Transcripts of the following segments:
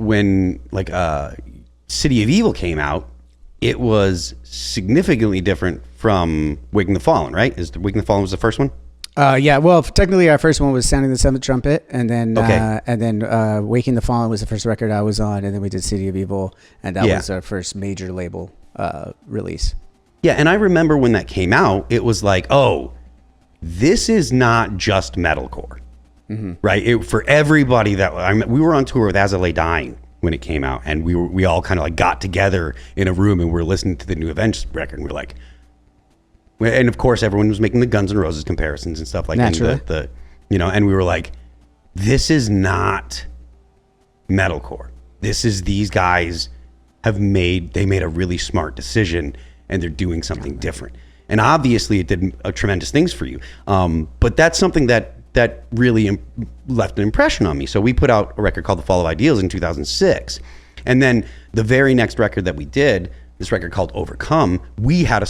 when like City of Evil came out, it was significantly different from Waking the Fallen, right? Waking the Fallen was the first one? Yeah, well, technically our first one was Sounding the Seventh Trumpet, and then Waking the Fallen was the first record I was on, and then we did City of Evil, and that was our first major label release. Yeah, and I remember when that came out, it was like, oh, this is not just metalcore, right? For everybody we were on tour with As I Lay Dying when it came out, and we all kind of like got together in a room and we were listening to the new Avenged record, and we're like, and of course everyone was making the Guns N' Roses comparisons and stuff like that. Naturally. And we were like, this is not metalcore. This is these guys made a really smart decision and they're doing something different. And obviously it did tremendous things for you. But that's something that really left an impression on me. So we put out a record called The Fall of Ideals in 2006. And then the very next record that we did, this record called Overcome, we had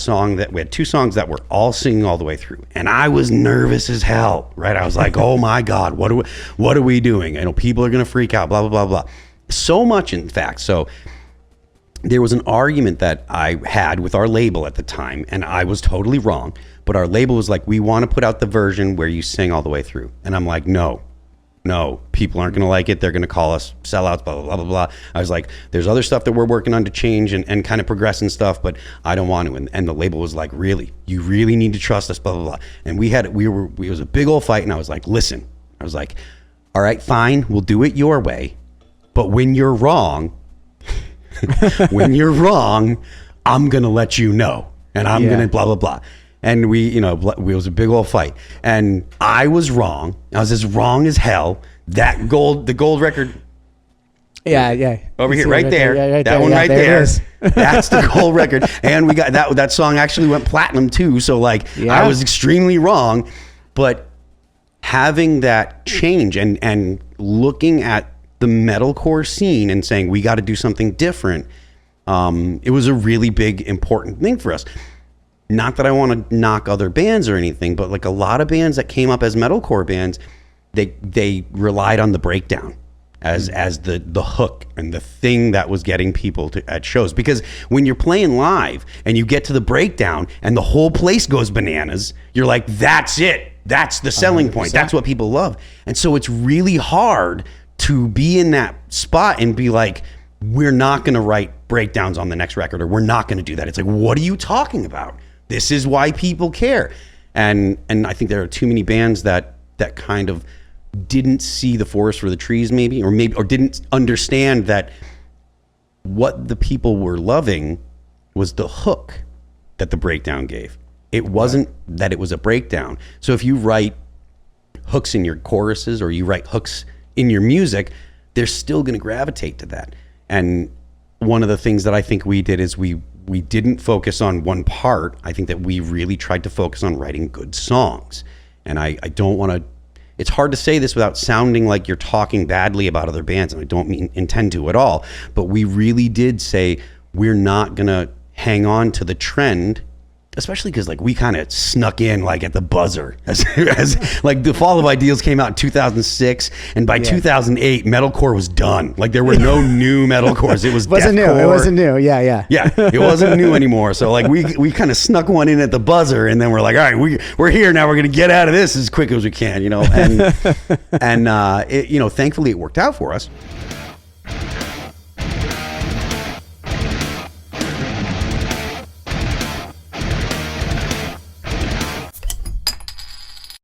two songs that were all singing all the way through. And I was nervous as hell, right? I was like, oh my God, what are we doing? I know people are going to freak out, blah, blah, blah, blah. So much, in fact. So there was an argument that I had with our label at the time, and I was totally wrong. But our label was like, we want to put out the version where you sing all the way through. And I'm like, no, people aren't going to like it. They're going to call us sellouts, blah, blah, blah, blah, blah. I was like, there's other stuff that we're working on to change and kind of progress and stuff, but I don't want to. And the label was like, really? You really need to trust us, blah, blah, blah. And it was a big old fight, and I was like, listen. I was like, all right, fine, we'll do it your way. But when you're wrong, I'm going to let you know. And I'm going to blah, blah, blah. And it was a big old fight. And I was wrong. I was as wrong as hell. The gold record. Yeah. Over here, right there. That one right there. That's the gold record. And we got that song actually went platinum too. So I was extremely wrong. But having that change and looking at the metalcore scene and saying, we got to do something different. It was a really big, important thing for us. Not that I want to knock other bands or anything, but like a lot of bands that came up as metalcore bands, they relied on the breakdown as the hook and the thing that was getting people at shows. Because when you're playing live and you get to the breakdown and the whole place goes bananas, you're like, that's it. That's the selling point. 100%. That's what people love. And so it's really hard to be in that spot and be like, we're not going to write breakdowns on the next record, or we're not going to do that. It's like, what are you talking about? This is why people care. And I think there are too many bands that kind of didn't see the forest for the trees, maybe or didn't understand that what the people were loving was the hook that the breakdown gave. It wasn't that it was a breakdown. So if you write hooks in your choruses or you write hooks in your music, they're still going to gravitate to that. And one of the things that I think we did is we didn't focus on one part. I think that we really tried to focus on writing good songs. And I don't want to, it's hard to say this without sounding like you're talking badly about other bands, and I don't intend to at all, but we really did say, we're not going to hang on to the trend, especially because we kind of snuck in at the buzzer as The Fall of Ideals came out in 2006, and by 2008 metalcore was done. There were no new metalcores. It wasn't new. It wasn't new. Yeah. It wasn't new anymore. So we kind of snuck one in at the buzzer, and then we're like, all right, we're here now. We're gonna get out of this as quick as we can, and thankfully it worked out for us.